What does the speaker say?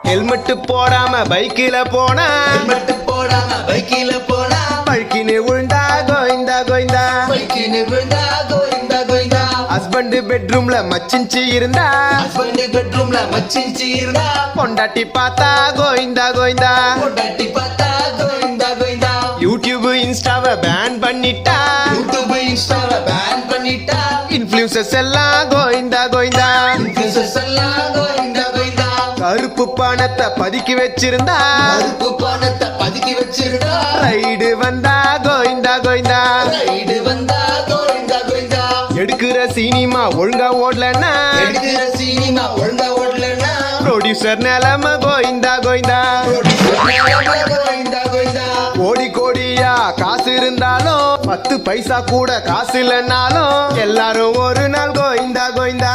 helmet போடாம பைக்கில போனா பழுக்கின்னு விழுந்தா கோயிந்தா கோயிந்தா ஹஸ்பண்ட் பெட்ரூம்ல மச்சிஞ்சி இருந்தா பொண்டாட்டி பார்த்தா கோயிந்தா கோயிந்தா யூடியூப் இன்ஸ்டாவை பேன் பண்ணிட்டா இன்ஃப்ளூயன்சர்ஸ் எல்லாம் கோயிந்தா கோயிந்தா கருப்பு பணத்தை பதுக்கி வச்சிருந்தா ரைடு வந்தா கோயிந்தா கோயிந்தா எடுக்கிற சினிமா ஒழுங்கா ஓடலன்னா ப்ரொடியூசர் நிலைமை கோயிந்தா கோயிந்தா கோடி கோடியா காசு இருந்தாலும் 10 பைசா கூட காசு இல்லைன்னாலும் எல்லாரும் ஒரு நாள் கோயிந்தா கோயிந்தா